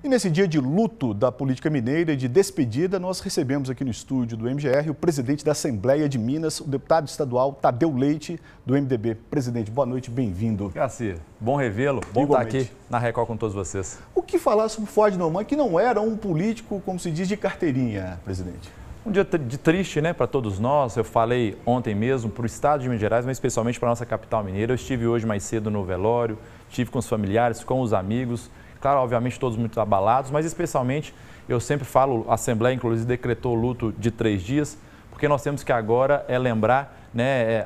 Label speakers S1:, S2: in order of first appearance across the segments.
S1: E nesse dia de luto da política mineira e de despedida, nós recebemos aqui no estúdio do MGR o presidente da Assembleia de Minas, o deputado estadual Tadeu Leite, do MDB. Presidente, boa noite, bem-vindo.
S2: Garcia, bom revê-lo, bom estar aqui na Record com todos vocês.
S1: O que falar sobre Fuad Noman, que não era um político, como se diz, de carteirinha, presidente?
S2: Um dia de triste, né, para todos nós. Eu falei ontem mesmo para o estado de Minas Gerais, mas especialmente para a nossa capital mineira. Eu estive hoje mais cedo no velório, estive com os familiares, com os amigos. Claro, obviamente todos muito abalados, mas especialmente, eu sempre falo, a Assembleia inclusive decretou luto de 3 dias, porque nós temos que agora lembrar, né,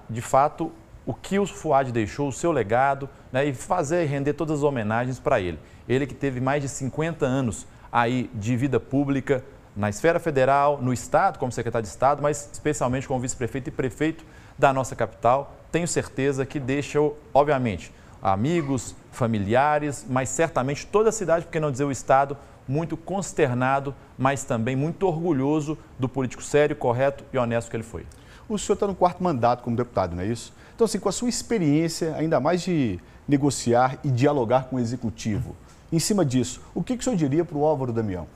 S2: de fato, o que o Fuad deixou, o seu legado, né, e fazer e render todas as homenagens para ele. Ele que teve mais de 50 anos aí de vida pública na esfera federal, no Estado, como secretário de Estado, mas especialmente como vice-prefeito e prefeito da nossa capital. Tenho certeza que deixou, obviamente, amigos, familiares, mas certamente toda a cidade, por que não dizer o Estado, muito consternado, mas também muito orgulhoso do político sério, correto e honesto que ele foi.
S1: O senhor está no 4º mandato como deputado, não é isso? Então, assim, com a sua experiência, ainda mais de negociar e dialogar com o Executivo, em cima disso, o que o senhor diria para o Álvaro Damião?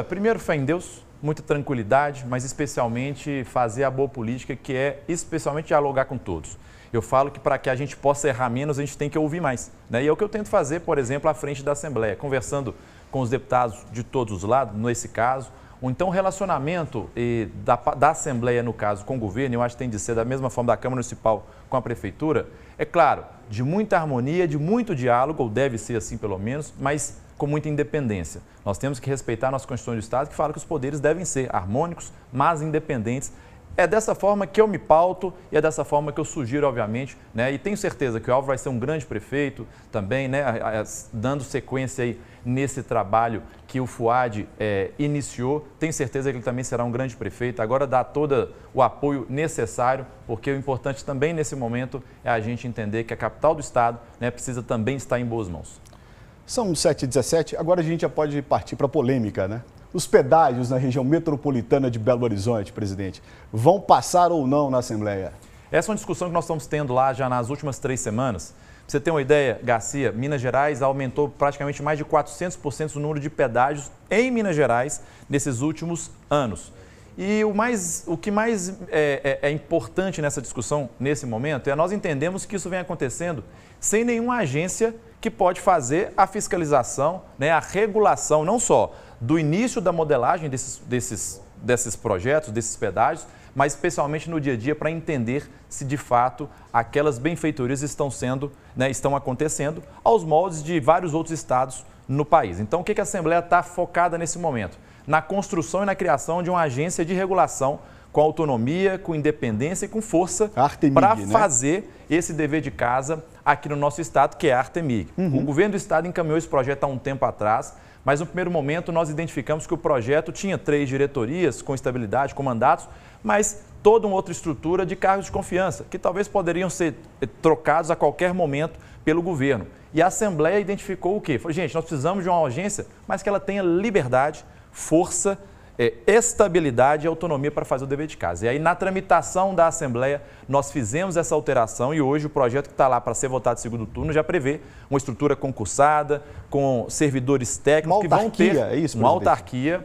S2: Primeiro, fé em Deus, muita tranquilidade, mas especialmente fazer a boa política, que é especialmente dialogar com todos. Eu falo que para que a gente possa errar menos, a gente tem que ouvir mais, né? E é o que eu tento fazer, por exemplo, à frente da Assembleia, conversando com os deputados de todos os lados, nesse caso, ou então o relacionamento da Assembleia, no caso, com o governo, eu acho que tem de ser da mesma forma da Câmara Municipal com a Prefeitura, é claro, de muita harmonia, de muito diálogo, ou deve ser assim pelo menos, mas com muita independência. Nós temos que respeitar a nossa Constituição do Estado, que fala que os poderes devem ser harmônicos, mas independentes. É dessa forma que eu me pauto e é dessa forma que eu sugiro, obviamente, né? E tenho certeza que o Álvaro vai ser um grande prefeito também, né? Dando sequência aí nesse trabalho que o Fuad iniciou. Tenho certeza que ele também será um grande prefeito. Agora dá todo o apoio necessário, porque o importante também nesse momento é a gente entender que a capital do estado, né, precisa também estar em boas mãos.
S1: São 7h17, agora a gente já pode partir para a polêmica, né? Os pedágios na região metropolitana de Belo Horizonte, presidente, vão passar ou não na Assembleia?
S2: Essa é uma discussão que nós estamos tendo lá já nas últimas 3 semanas. Pra você ter uma ideia, Garcia, Minas Gerais aumentou praticamente mais de 400% o número de pedágios em Minas Gerais nesses últimos anos. E o que mais é importante nessa discussão, nesse momento, é nós entendemos que isso vem acontecendo sem nenhuma agência que pode fazer a fiscalização, né, a regulação, não só do início da modelagem desses projetos, desses pedágios, mas especialmente no dia a dia para entender se de fato aquelas benfeitorias estão acontecendo aos moldes de vários outros estados no país. Então, o que a Assembleia está focada nesse momento? Na construção e na criação de uma agência de regulação com autonomia, com independência e com força para fazer esse dever de casa aqui no nosso estado, que é a Artemig. O governo do estado encaminhou esse projeto há um tempo atrás, mas no primeiro momento nós identificamos que o projeto tinha 3 diretorias com estabilidade, com mandatos, mas toda uma outra estrutura de cargos de confiança, que talvez poderiam ser trocados a qualquer momento pelo governo. E a Assembleia identificou o quê? Falou, gente, nós precisamos de uma agência, mas que ela tenha liberdade, força, estabilidade e autonomia para fazer o dever de casa. E aí, na tramitação da Assembleia, nós fizemos essa alteração e hoje o projeto que está lá para ser votado em segundo turno já prevê uma estrutura concursada, com servidores técnicos que vão ter uma autarquia,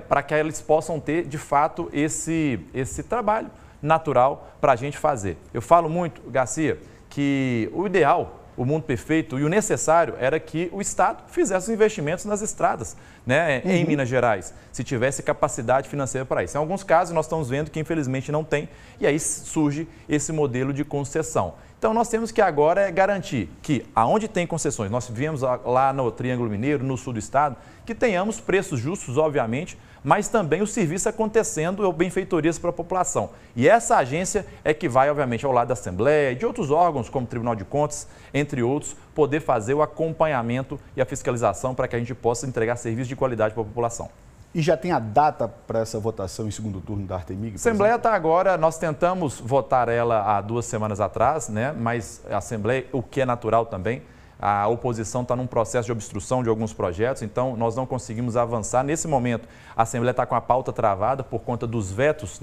S2: para que eles possam ter, de fato, esse trabalho natural para a gente fazer. Eu falo muito, Garcia, que o ideal, o mundo perfeito e o necessário era que o Estado fizesse os investimentos nas estradas, né, em Minas Gerais, se tivesse capacidade financeira para isso. Em alguns casos, nós estamos vendo que, infelizmente, não tem, e aí surge esse modelo de concessão. Então, nós temos que agora garantir que, aonde tem concessões, nós vivemos lá no Triângulo Mineiro, no sul do estado, que tenhamos preços justos, obviamente, mas também o serviço acontecendo ou benfeitorias para a população. E essa agência é que vai, obviamente, ao lado da Assembleia e de outros órgãos, como o Tribunal de Contas, entre outros, poder fazer o acompanhamento e a fiscalização para que a gente possa entregar serviços de qualidade para a população.
S1: E já tem a data para essa votação em segundo turno da Artemig?
S2: A Assembleia está agora, nós tentamos votar ela há 2 semanas atrás, né? Mas a Assembleia, o que é natural também, a oposição está num processo de obstrução de alguns projetos, então nós não conseguimos avançar. Nesse momento, a Assembleia está com a pauta travada por conta dos vetos,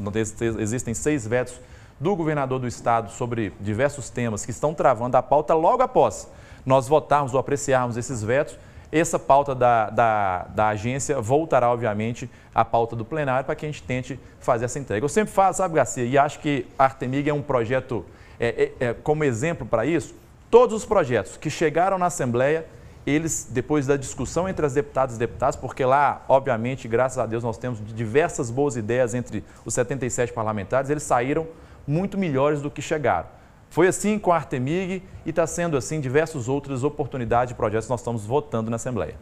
S2: existem 6 vetos do governador do estado sobre diversos temas que estão travando a pauta logo após nós votarmos ou apreciarmos esses vetos. essa pauta da agência voltará, obviamente, à pauta do plenário para que a gente tente fazer essa entrega. Eu sempre falo, sabe, Garcia, e acho que a Artemig é um projeto, como exemplo para isso, todos os projetos que chegaram na Assembleia, eles, depois da discussão entre as deputadas e deputados, porque lá, obviamente, graças a Deus, nós temos diversas boas ideias entre os 77 parlamentares, eles saíram muito melhores do que chegaram. Foi assim com a Artemig e está sendo assim diversas outras oportunidades de projetos que nós estamos votando na Assembleia.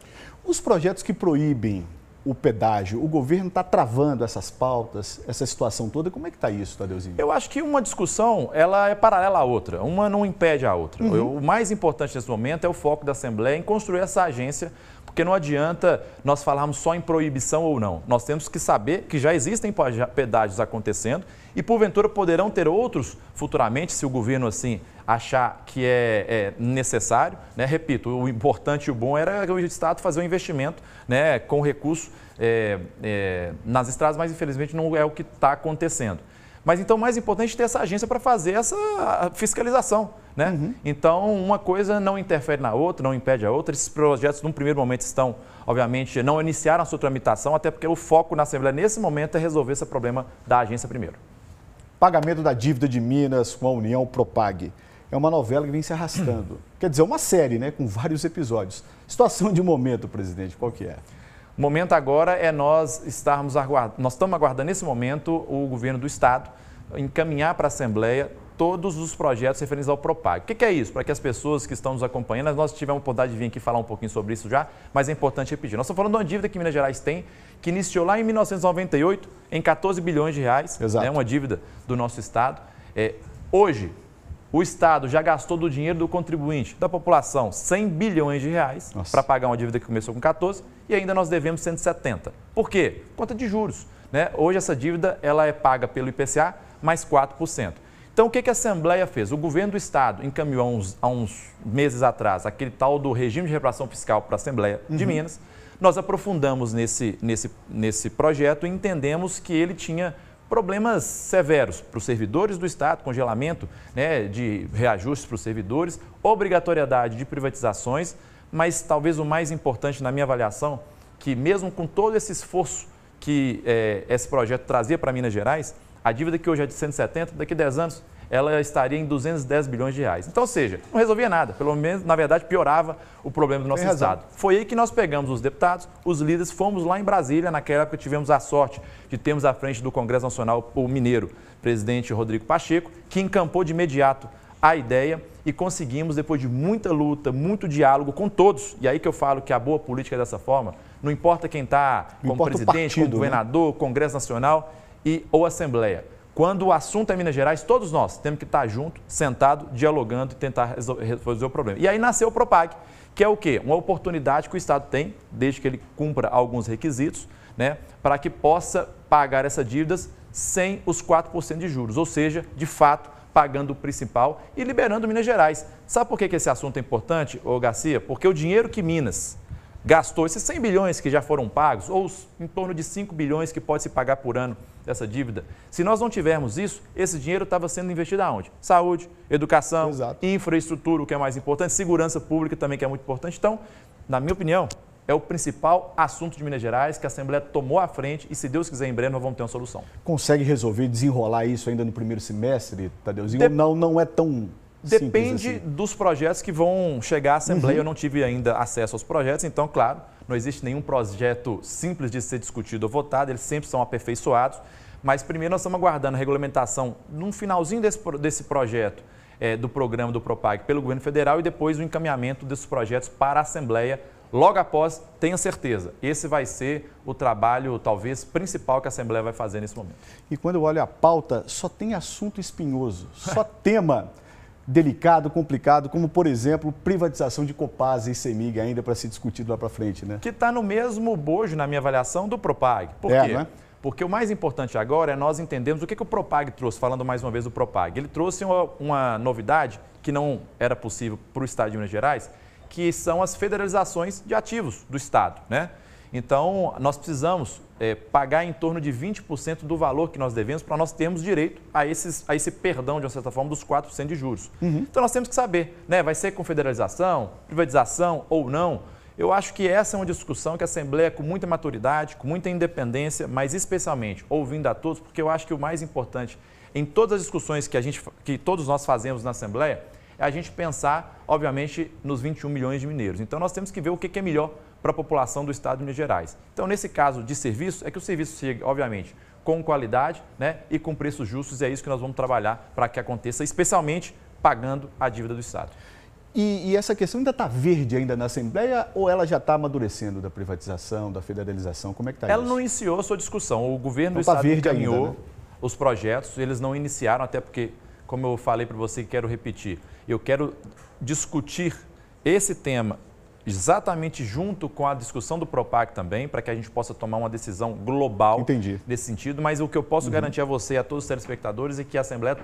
S1: Os projetos que proíbem o pedágio, o governo está travando essas pautas, essa situação toda, como é que está isso, Tadeuzinho?
S2: Eu acho que uma discussão, ela é paralela à outra, uma não impede a outra. O mais importante nesse momento é o foco da Assembleia em construir essa agência, porque não adianta nós falarmos só em proibição ou não. Nós temos que saber que já existem pedágios acontecendo e, porventura, poderão ter outros futuramente, se o governo assim achar que é necessário, né? Repito, o importante e o bom era o Estado fazer um investimento, né, com recurso nas estradas, mas infelizmente não é o que está acontecendo. Mas então o mais importante é ter essa agência para fazer essa fiscalização, né? Então uma coisa não interfere na outra, não impede a outra. Esses projetos, num primeiro momento, estão, obviamente, não iniciaram a sua tramitação, até porque o foco na Assembleia nesse momento é resolver esse problema da agência primeiro.
S1: Pagamento da dívida de Minas com a União Propag. É uma novela que vem se arrastando. Quer dizer, uma série, né, com vários episódios. Situação de momento, presidente, qual que é?
S2: O momento agora é nós estamos aguardando nesse momento o governo do Estado encaminhar para a Assembleia todos os projetos referentes ao Propag. O que é isso? Para que as pessoas que estão nos acompanhando, nós tivemos a oportunidade de vir aqui falar um pouquinho sobre isso já, mas é importante repetir. Nós estamos falando de uma dívida que Minas Gerais tem, que iniciou lá em 1998 em 14 bilhões de reais, é uma dívida do nosso Estado. Hoje, o Estado já gastou do dinheiro do contribuinte, da população, 100 bilhões de reais para pagar uma dívida que começou com 14 e ainda nós devemos 170. Por quê? Conta de juros, né? Hoje essa dívida ela é paga pelo IPCA mais 4%. Então o que a Assembleia fez? O governo do Estado encaminhou há uns meses atrás aquele tal do regime de reparação fiscal para a Assembleia de Minas. Nós aprofundamos nesse projeto e entendemos que ele tinha problemas severos para os servidores do Estado, congelamento, né, de reajustes para os servidores, obrigatoriedade de privatizações, mas talvez o mais importante na minha avaliação, que mesmo com todo esse esforço que esse projeto trazia para Minas Gerais, a dívida que hoje é de 170, daqui a 10 anos, ela estaria em 210 bilhões de reais. Então, ou seja, não resolvia nada, pelo menos, na verdade, piorava o problema do nosso Estado. Foi aí que nós pegamos os deputados, os líderes, fomos lá em Brasília, naquela época tivemos a sorte de termos à frente do Congresso Nacional o mineiro, presidente Rodrigo Pacheco, que encampou de imediato a ideia e conseguimos, depois de muita luta, muito diálogo com todos, e aí que eu falo que a boa política é dessa forma, não importa quem está como presidente, como governador, Congresso Nacional ou Assembleia. Quando o assunto é Minas Gerais, todos nós temos que estar juntos, sentados, dialogando e tentar resolver o problema. E aí nasceu o Propag, que é o quê? Uma oportunidade que o Estado tem, desde que ele cumpra alguns requisitos, né, para que possa pagar essas dívidas sem os 4% de juros, ou seja, de fato, pagando o principal e liberando Minas Gerais. Sabe por que esse assunto é importante, Garcia? Porque o dinheiro que Minas gastou, esses 100 bilhões que já foram pagos, ou em torno de 5 bilhões que pode se pagar por ano dessa dívida, se nós não tivermos isso, esse dinheiro estava sendo investido aonde? Saúde, educação, infraestrutura, o que é mais importante, segurança pública também, que é muito importante. Então, na minha opinião, é o principal assunto de Minas Gerais que a Assembleia tomou à frente e, se Deus quiser, em breve nós vamos ter uma solução. Consegue resolver, desenrolar isso ainda no primeiro semestre, Tadeuzinho? Ou não é tão... Depende assim dos projetos que vão chegar à Assembleia. Eu não tive ainda acesso aos projetos, então, claro, não existe nenhum projeto simples de ser discutido ou votado, eles sempre são aperfeiçoados. Mas primeiro nós estamos aguardando a regulamentação no finalzinho desse projeto, do programa do Propag pelo governo federal e depois o encaminhamento desses projetos para a Assembleia. Logo após, tenha certeza, esse vai ser o trabalho, talvez, principal que a Assembleia vai fazer nesse momento. E quando eu olho a pauta, só tem assunto espinhoso, só tema delicado, complicado, como, por exemplo, privatização de Copasa e CEMIG ainda para ser discutido lá para frente, né? Que está no mesmo bojo, na minha avaliação, do Propag. Por quê? Né? Porque o mais importante agora é nós entendermos o que o Propag trouxe, falando mais uma vez do Propag. Ele trouxe uma novidade que não era possível para o Estado de Minas Gerais, que são as federalizações de ativos do Estado, né? Então, nós precisamos pagar em torno de 20% do valor que nós devemos para nós termos direito a esse perdão, de uma certa forma, dos 4% de juros. Então, nós temos que saber, né? Vai ser com federalização, privatização ou não? Eu acho que essa é uma discussão que a Assembleia, com muita maturidade, com muita independência, mas especialmente ouvindo a todos, porque eu acho que o mais importante em todas as discussões que todos nós fazemos na Assembleia é a gente pensar, obviamente, nos 21 milhões de mineiros. Então, nós temos que ver o que é melhor para a população do estado de Minas Gerais. Então, nesse caso de serviço, é que o serviço chegue, obviamente, com qualidade, né, e com preços justos, e é isso que nós vamos trabalhar para que aconteça, especialmente pagando a dívida do estado.
S1: E essa questão ainda está verde ainda na Assembleia ou ela já está amadurecendo da privatização, da federalização? Como é que está isso?
S2: Ela não iniciou a sua discussão. O governo do
S1: Então,
S2: estado encaminhou
S1: ainda, né?
S2: os projetos, eles não iniciaram, até porque, como eu falei para você, quero repetir, eu quero discutir esse tema exatamente junto com a discussão do PROPAC também, para que a gente possa tomar uma decisão global nesse sentido, mas o que eu posso garantir a você e a todos os telespectadores é que a Assembleia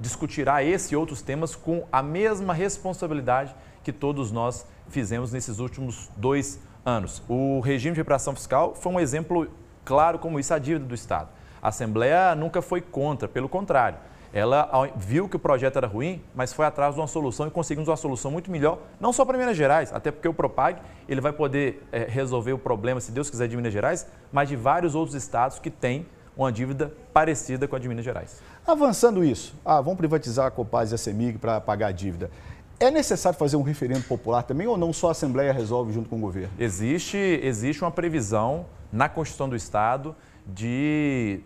S2: discutirá esse e outros temas com a mesma responsabilidade que todos nós fizemos nesses últimos 2 anos. O regime de recuperação fiscal foi um exemplo claro como isso, a dívida do Estado. A Assembleia nunca foi contra, pelo contrário. Ela viu que o projeto era ruim, mas foi atrás de uma solução e conseguimos uma solução muito melhor, não só para Minas Gerais, até porque o PROPAG ele vai poder resolver o problema, se Deus quiser, de Minas Gerais, mas de vários outros estados que têm uma dívida parecida com a de Minas Gerais.
S1: Avançando isso, vamos privatizar a Copasa e a CEMIG para pagar a dívida. É necessário fazer um referendo popular também ou não só a Assembleia resolve junto com o governo?
S2: Existe uma previsão na Constituição do Estado de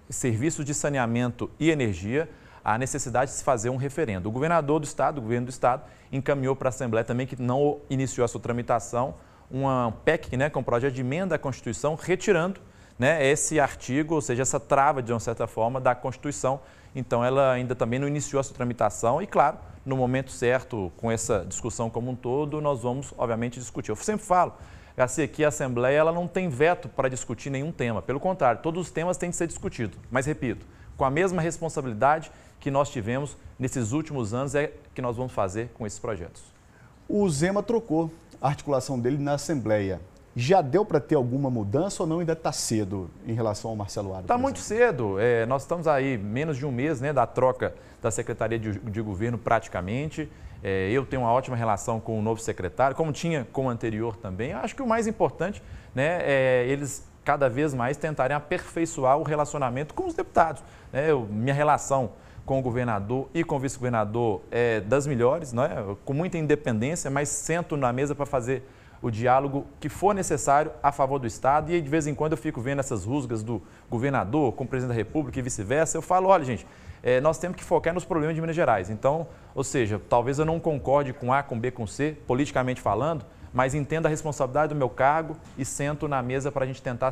S2: serviços de saneamento e energia, a necessidade de se fazer um referendo. O governador do Estado, o governo do Estado, encaminhou para a Assembleia também, que não iniciou a sua tramitação, uma PEC, né, com projeto de emenda à Constituição, retirando, né, esse artigo, ou seja, essa trava, de uma certa forma, da Constituição. Então, ela ainda também não iniciou a sua tramitação e, claro, no momento certo, com essa discussão como um todo, nós vamos, obviamente, discutir. Eu sempre falo, Garcia, que a Assembleia ela não tem veto para discutir nenhum tema. Pelo contrário, todos os temas têm de ser discutidos. Mas, repito, com a mesma responsabilidade que nós tivemos nesses últimos anos é que nós vamos fazer com esses projetos.
S1: O Zema trocou a articulação dele na Assembleia. Já deu para ter alguma mudança ou não? Ainda está cedo em relação ao Marcelo Aras?
S2: Está muito cedo. Nós estamos aí menos de um mês, né, da troca da Secretaria de Governo praticamente. Eu tenho uma ótima relação com o novo secretário, como tinha com o anterior também. Acho que o mais importante, né, é eles cada vez mais tentarem aperfeiçoar o relacionamento com os deputados. Minha relação com o governador e com o vice-governador é das melhores, né, com muita independência, mas sento na mesa para fazer o diálogo que for necessário a favor do Estado. E de vez em quando eu fico vendo essas rusgas do governador com o presidente da República e vice-versa. Eu falo, olha, gente, nós temos que focar nos problemas de Minas Gerais. Então, ou seja, talvez eu não concorde com A, com B, com C, politicamente falando, mas entendo a responsabilidade do meu cargo e sento na mesa para a gente tentar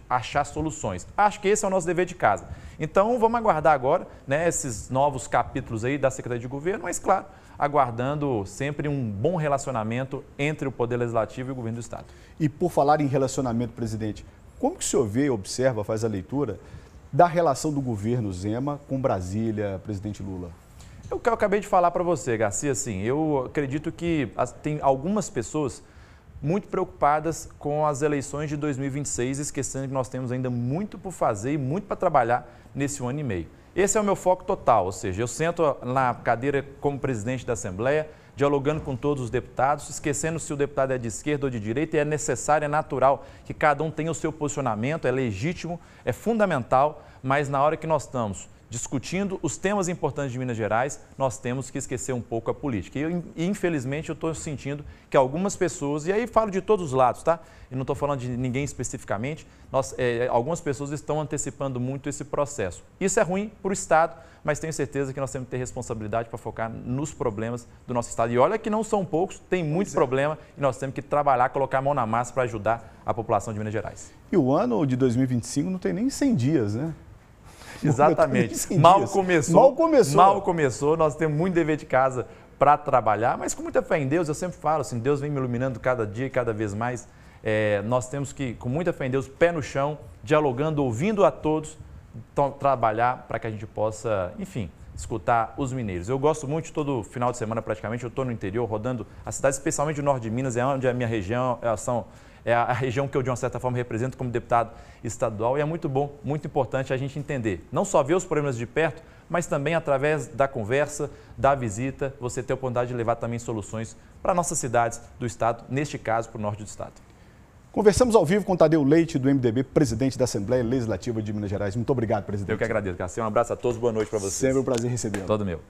S2: achar soluções. Acho que esse é o nosso dever de casa. Então, vamos aguardar agora, né, esses novos capítulos aí da Secretaria de Governo, mas, claro, aguardando sempre um bom relacionamento entre o Poder Legislativo e o Governo do Estado. E
S1: por falar em relacionamento, presidente, como que o senhor vê, observa, faz a leitura da relação do governo Zema com Brasília, presidente Lula?
S2: O que eu acabei de falar para você, Garcia, assim, eu acredito que tem algumas pessoas muito preocupadas com as eleições de 2026, esquecendo que nós temos ainda muito por fazer e muito para trabalhar nesse 1 ano e meio. Esse é o meu foco total, ou seja, eu sento na cadeira como presidente da Assembleia, dialogando com todos os deputados, esquecendo se o deputado é de esquerda ou de direita, e é necessário, é natural que cada um tenha o seu posicionamento, é legítimo, é fundamental, mas na hora que nós estamos discutindo os temas importantes de Minas Gerais, nós temos que esquecer um pouco a política. E infelizmente, eu estou sentindo que algumas pessoas, e aí falo de todos os lados, tá? Eu não estou falando de ninguém especificamente, algumas pessoas estão antecipando muito esse processo. Isso é ruim para o Estado, mas tenho certeza que nós temos que ter responsabilidade para focar nos problemas do nosso Estado. E olha que não são poucos, tem muito problema e nós temos que trabalhar, colocar a mão na massa para ajudar a população de Minas Gerais.
S1: E o ano de 2025 não tem nem 100 dias, né?
S2: Exatamente. Mal começou, nós temos muito dever de casa para trabalhar, mas com muita fé em Deus, eu sempre falo assim, Deus vem me iluminando cada dia e cada vez mais. Nós temos que, com muita fé em Deus, pé no chão, dialogando, ouvindo a todos, trabalhar para que a gente possa, enfim, escutar os mineiros. Eu gosto muito, todo final de semana praticamente, eu estou no interior, rodando a cidade, especialmente o norte de Minas, é onde é a minha região, são é a região que eu, de uma certa forma, represento como deputado estadual, e é muito bom, muito importante a gente entender, não só ver os problemas de perto, mas também através da conversa, da visita, você ter a oportunidade de levar também soluções para nossas cidades do estado, neste caso, para o norte do estado.
S1: Conversamos ao vivo com Tadeu Leite, do MDB, presidente da Assembleia Legislativa de Minas Gerais. Muito obrigado, presidente.
S2: Eu que agradeço, Garcia. Um abraço a todos, boa noite para vocês.
S1: Sempre um prazer recebê-lo.
S2: Todo meu.